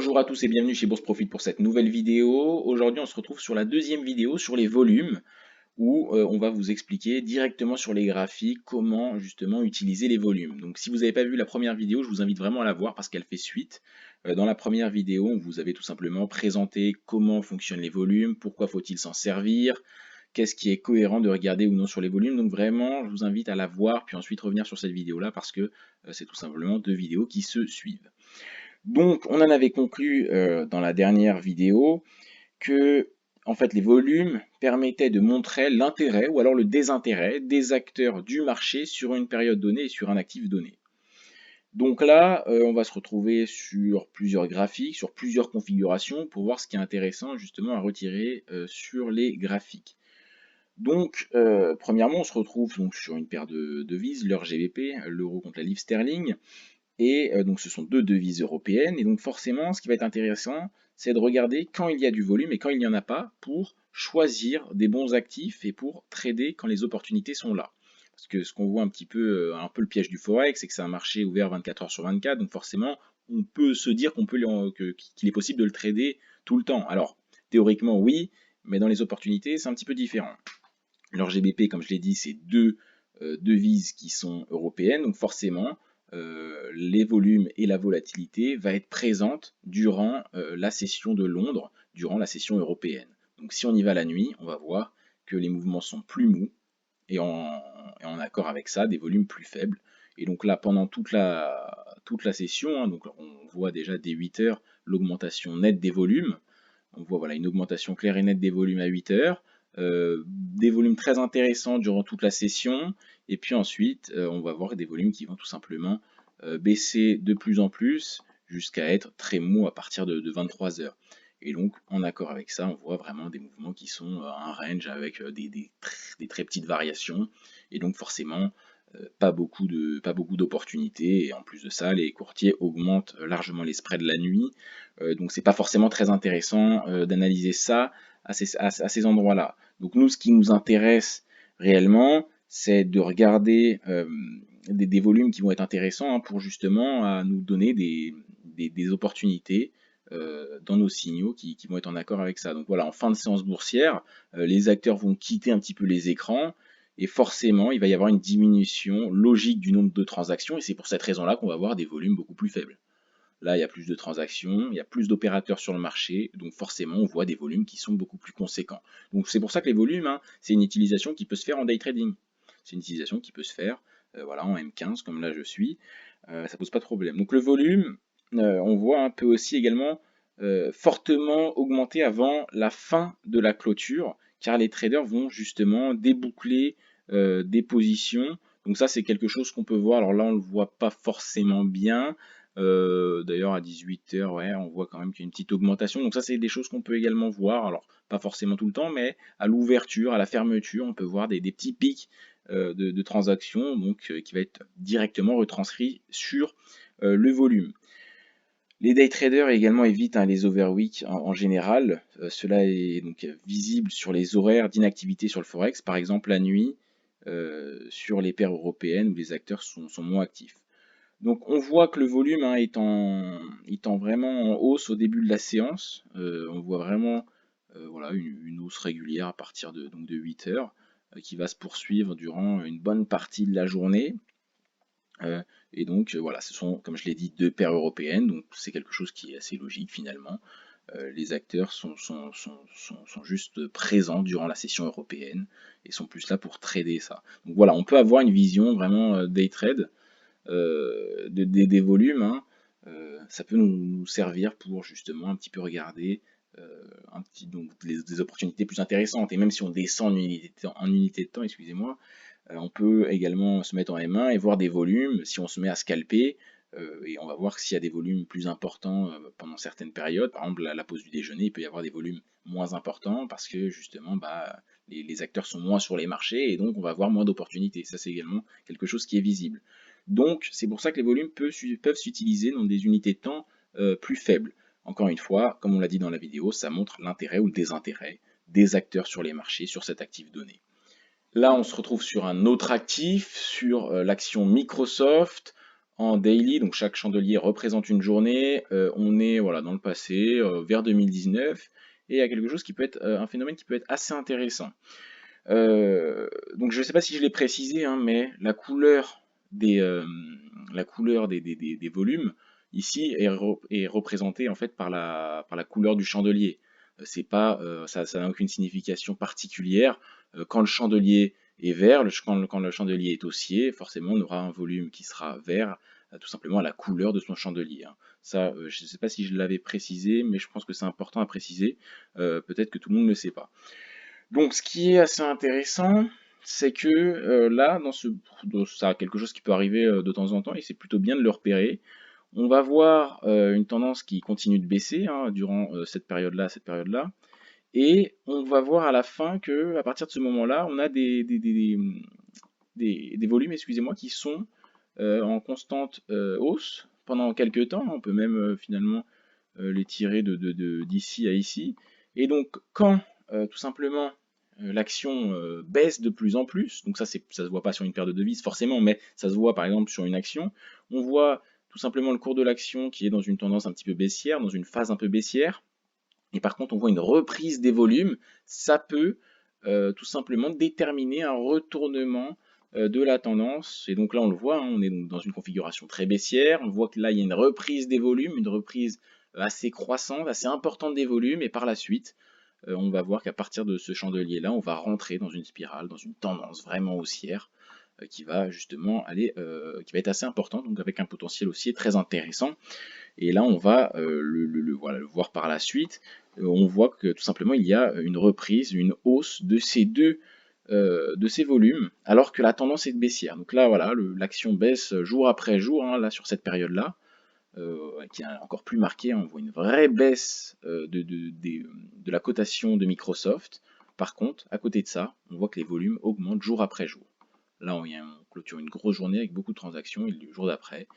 Bonjour à tous et bienvenue chez Bourse Profit pour cette nouvelle vidéo. Aujourd'hui, on se retrouve sur la deuxième vidéo sur les volumes où on va vous expliquer directement sur les graphiques comment justement utiliser les volumes. Donc si vous n'avez pas vu la première vidéo, je vous invite vraiment à la voir parce qu'elle fait suite. Dans la première vidéo, on vous avait tout simplement présenté comment fonctionnent les volumes, pourquoi faut-il s'en servir, qu'est-ce qui est cohérent de regarder ou non sur les volumes. Donc vraiment, je vous invite à la voir puis ensuite revenir sur cette vidéo-là parce que c'est tout simplement deux vidéos qui se suivent. Donc, on en avait conclu dans la dernière vidéo que en fait, les volumes permettaient de montrer l'intérêt ou alors le désintérêt des acteurs du marché sur une période donnée et sur un actif donné. Donc là, on va se retrouver sur plusieurs graphiques, sur plusieurs configurations pour voir ce qui est intéressant justement à retirer sur les graphiques. Donc, premièrement, on se retrouve donc sur une paire de devises, l'euro GBP, l'euro contre la livre sterling. Et donc ce sont deux devises européennes. Et donc forcément, ce qui va être intéressant, c'est de regarder quand il y a du volume et quand il n'y en a pas pour choisir des bons actifs et pour trader quand les opportunités sont là. Parce que ce qu'on voit un peu le piège du Forex, c'est que c'est un marché ouvert 24 heures sur 24. Donc forcément, on peut se dire qu'il est possible de le trader tout le temps. Alors, théoriquement, oui, mais dans les opportunités, c'est un petit peu différent. Leur GBP, comme je l'ai dit, c'est deux devises qui sont européennes. Donc forcément, les volumes et la volatilité va être présente durant la session de Londres, durant la session européenne. Donc si on y va la nuit, on va voir que les mouvements sont plus mous et en accord avec ça, des volumes plus faibles. Et donc là, pendant toute la session, hein, donc on voit déjà dès 8 heures l'augmentation nette des volumes. On voit voilà, une augmentation claire et nette des volumes à 8 heures. Des volumes très intéressants durant toute la session, et puis ensuite on va voir des volumes qui vont tout simplement baisser de plus en plus jusqu'à être très mous à partir de 23 heures. Et donc en accord avec ça, on voit vraiment des mouvements qui sont un range avec des très petites variations, et donc forcément pas beaucoup d'opportunités, et en plus de ça, les courtiers augmentent largement les spreads la nuit, donc c'est pas forcément très intéressant d'analyser ça à ces endroits-là. Donc nous, ce qui nous intéresse réellement, c'est de regarder des volumes qui vont être intéressants, hein, pour justement à nous donner des opportunités dans nos signaux qui vont être en accord avec ça. Donc voilà, en fin de séance boursière, les acteurs vont quitter un petit peu les écrans, et forcément, il va y avoir une diminution logique du nombre de transactions, et c'est pour cette raison-là qu'on va avoir des volumes beaucoup plus faibles. Là, il y a plus de transactions, il y a plus d'opérateurs sur le marché, donc forcément, on voit des volumes qui sont beaucoup plus conséquents. Donc c'est pour ça que les volumes, hein, c'est une utilisation qui peut se faire en day trading. C'est une utilisation qui peut se faire voilà, en M15, comme là je suis. Ça pose pas de problème. Donc le volume, on voit un peu aussi également fortement augmenter avant la fin de la clôture, car les traders vont justement déboucler des positions. Donc ça, c'est quelque chose qu'on peut voir. Alors là, on ne le voit pas forcément bien. D'ailleurs, à 18 heures, ouais, on voit quand même qu'il y a une petite augmentation. Donc ça, c'est des choses qu'on peut également voir. Alors, pas forcément tout le temps, mais à l'ouverture, à la fermeture, on peut voir des petits pics de transactions, donc qui va être directement retranscrit sur le volume. Les day traders également évitent, hein, les overweek en général. Cela est donc visible sur les horaires d'inactivité sur le forex, par exemple la nuit, sur les paires européennes où les acteurs sont moins actifs. Donc on voit que le volume, hein, est vraiment en hausse au début de la séance. On voit vraiment voilà, une hausse régulière à partir donc de 8 heures, qui va se poursuivre durant une bonne partie de la journée. Et donc voilà, ce sont, comme je l'ai dit, deux paires européennes, donc c'est quelque chose qui est assez logique finalement. Les acteurs sont juste présents durant la session européenne et sont plus là pour trader ça. Donc voilà, on peut avoir une vision vraiment day trade des volumes, hein. Ça peut nous servir pour justement un petit peu regarder donc des opportunités plus intéressantes. Et même si on descend en unité de temps, excusez-moi, on peut également se mettre en M1 et voir des volumes si on se met à scalper. Et on va voir s'il y a des volumes plus importants pendant certaines périodes. Par exemple, à la pause du déjeuner, il peut y avoir des volumes moins importants parce que justement, bah, les acteurs sont moins sur les marchés et donc on va avoir moins d'opportunités. Ça, c'est également quelque chose qui est visible. Donc, c'est pour ça que les volumes peuvent s'utiliser dans des unités de temps plus faibles. Encore une fois, comme on l'a dit dans la vidéo, ça montre l'intérêt ou le désintérêt des acteurs sur les marchés sur cet actif donné. Là, on se retrouve sur un autre actif, sur l'action Microsoft, en daily, donc chaque chandelier représente une journée. On est voilà, dans le passé, vers 2019, et il y a quelque chose qui peut être un phénomène qui peut être assez intéressant. Donc je ne sais pas si je l'ai précisé, hein, mais la couleur des volumes ici est représentée en fait par la couleur du chandelier. C'est pas, ça n'a aucune signification particulière. Quand le chandelier est vert, quand le chandelier est haussier, forcément on aura un volume qui sera vert, tout simplement à la couleur de son chandelier, hein. Ça, je ne sais pas si je l'avais précisé, mais je pense que c'est important à préciser. Peut-être que tout le monde ne le sait pas. Donc, ce qui est assez intéressant, c'est que là, ça, quelque chose qui peut arriver de temps en temps, et c'est plutôt bien de le repérer. On va voir une tendance qui continue de baisser, hein, durant cette période-là, et on va voir à la fin que, à partir de ce moment-là, on a des volumes, excusez-moi, qui sont en constante hausse pendant quelques temps. On peut même finalement les tirer d'ici à ici. Et donc, quand tout simplement l'action baisse de plus en plus, donc ça se voit pas sur une paire de devises forcément, mais ça se voit par exemple sur une action, on voit tout simplement le cours de l'action qui est dans une tendance un petit peu baissière, dans une phase un peu baissière, et par contre on voit une reprise des volumes. Ça peut tout simplement déterminer un retournement de la tendance. Et donc là on le voit, hein, on est donc dans une configuration très baissière, on voit que là il y a une reprise des volumes, une reprise assez croissante, assez importante des volumes, et par la suite on va voir qu'à partir de ce chandelier-là, on va rentrer dans une spirale, dans une tendance vraiment haussière, qui va justement qui va être assez importante, donc avec un potentiel haussier très intéressant. Et là, on va voilà, le voir par la suite. On voit que tout simplement, il y a une reprise, une hausse de ces volumes, alors que la tendance est baissière. Donc là, voilà, l'action baisse jour après jour, hein, là, sur cette période-là, qui est encore plus marquée. On voit une vraie baisse de la cotation de Microsoft. Par contre, à côté de ça, on voit que les volumes augmentent jour après jour. Là, on clôture une grosse journée avec beaucoup de transactions, et le jour d'après,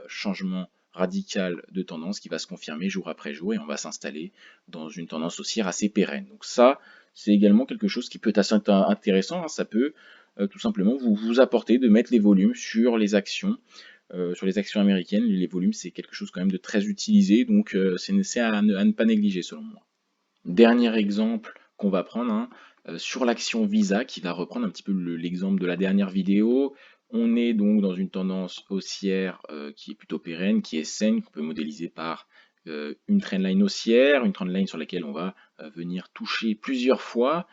changement radical de tendance qui va se confirmer jour après jour, et on va s'installer dans une tendance haussière assez pérenne. Donc ça, c'est également quelque chose qui peut être assez intéressant, hein. Ça peut tout simplement vous apporter de mettre les volumes sur les actions américaines. Les volumes, c'est quelque chose quand même de très utilisé, donc c'est à ne pas négliger selon moi. Dernier exemple qu'on va prendre, hein, sur l'action Visa, qui va reprendre un petit peu l'exemple de la dernière vidéo. On est donc dans une tendance haussière qui est plutôt pérenne, qui est saine, qu'on peut modéliser par une trendline haussière, une trendline sur laquelle on va venir toucher plusieurs fois.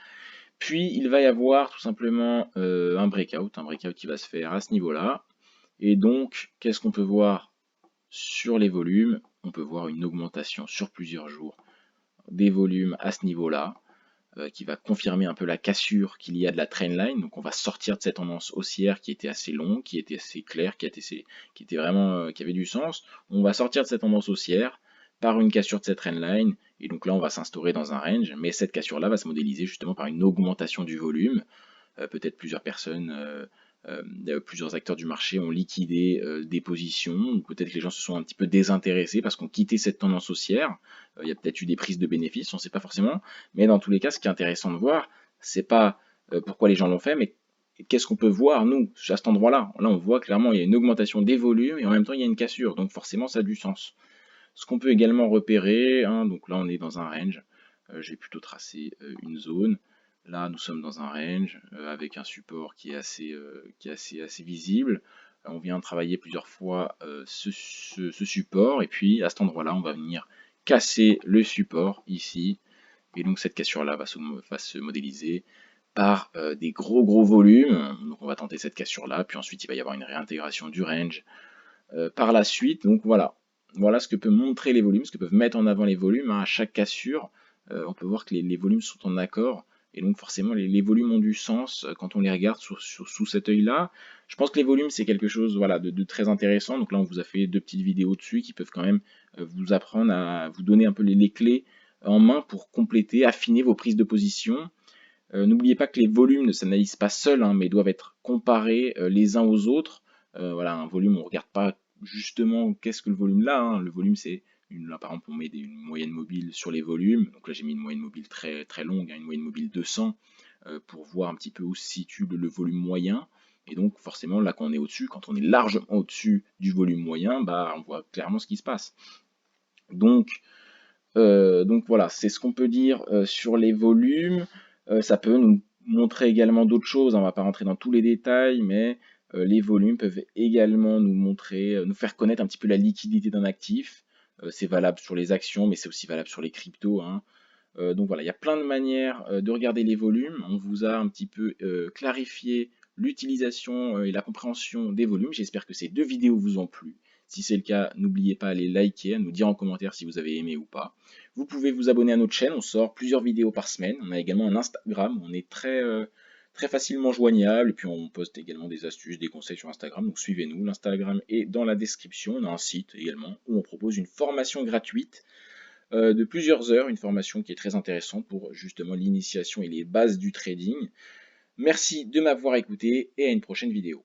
Puis il va y avoir tout simplement un breakout qui va se faire à ce niveau-là. Et donc, qu'est-ce qu'on peut voir sur les volumes? On peut voir une augmentation sur plusieurs jours des volumes à ce niveau-là, qui va confirmer un peu la cassure qu'il y a de la trendline. Donc on va sortir de cette tendance haussière qui était assez longue, qui était assez claire, qui était vraiment, qui avait du sens. On va sortir de cette tendance haussière par une cassure de cette trendline, et donc là on va s'instaurer dans un range, mais cette cassure-là va se modéliser justement par une augmentation du volume. Peut-être plusieurs acteurs du marché ont liquidé des positions, ou peut-être que les gens se sont un petit peu désintéressés parce qu'on quittait cette tendance haussière. Il y a peut-être eu des prises de bénéfices, on ne sait pas forcément, mais dans tous les cas, ce qui est intéressant de voir, c'est pas pourquoi les gens l'ont fait, mais qu'est-ce qu'on peut voir, nous, à cet endroit-là. Là, on voit clairement il y a une augmentation des volumes, et en même temps, il y a une cassure, donc forcément, ça a du sens. Ce qu'on peut également repérer, hein, donc là, on est dans un range, j'ai plutôt tracé une zone. Là, nous sommes dans un range avec un support assez visible. On vient travailler plusieurs fois ce support, et puis à cet endroit-là, on va venir casser le support ici. Et donc cette cassure-là va se modéliser par des gros volumes. Donc on va tenter cette cassure-là, puis ensuite il va y avoir une réintégration du range par la suite. Donc voilà ce que peut montrer les volumes, ce que peuvent mettre en avant les volumes, hein. À chaque cassure, on peut voir que les volumes sont en accord, et donc forcément les volumes ont du sens quand on les regarde sous cet œil-là. Je pense que les volumes, c'est quelque chose, voilà, de très intéressant. Donc là, on vous a fait deux petites vidéos dessus qui peuvent quand même vous apprendre à vous donner un peu les clés en main pour compléter, affiner vos prises de position. N'oubliez pas que les volumes ne s'analysent pas seuls, hein, mais doivent être comparés les uns aux autres. Voilà, un volume, on ne regarde pas justement qu'est-ce que le volume là, hein. Le volume, c'est là par exemple, on met une moyenne mobile sur les volumes. Donc là, j'ai mis une moyenne mobile très très longue, hein, une moyenne mobile 200, pour voir un petit peu où se situe le volume moyen. Et donc forcément, là quand on est au-dessus, quand on est largement au-dessus du volume moyen, bah, on voit clairement ce qui se passe. Donc voilà, c'est ce qu'on peut dire sur les volumes. Ça peut nous montrer également d'autres choses, on ne va pas rentrer dans tous les détails, mais les volumes peuvent également nous montrer, nous faire connaître un petit peu la liquidité d'un actif. C'est valable sur les actions, mais c'est aussi valable sur les cryptos, hein. Donc voilà, il y a plein de manières de regarder les volumes. On vous a un petit peu clarifié l'utilisation et la compréhension des volumes. J'espère que ces 2 vidéos vous ont plu. Si c'est le cas, n'oubliez pas à les liker, à nous dire en commentaire si vous avez aimé ou pas. Vous pouvez vous abonner à notre chaîne, on sort plusieurs vidéos par semaine. On a également un Instagram, on est très facilement joignable. Et puis on poste également des astuces, des conseils sur Instagram, donc suivez-nous. L'Instagram est dans la description. On a un site également où on propose une formation gratuite de plusieurs heures, une formation qui est très intéressante pour justement l'initiation et les bases du trading. Merci de m'avoir écouté et à une prochaine vidéo.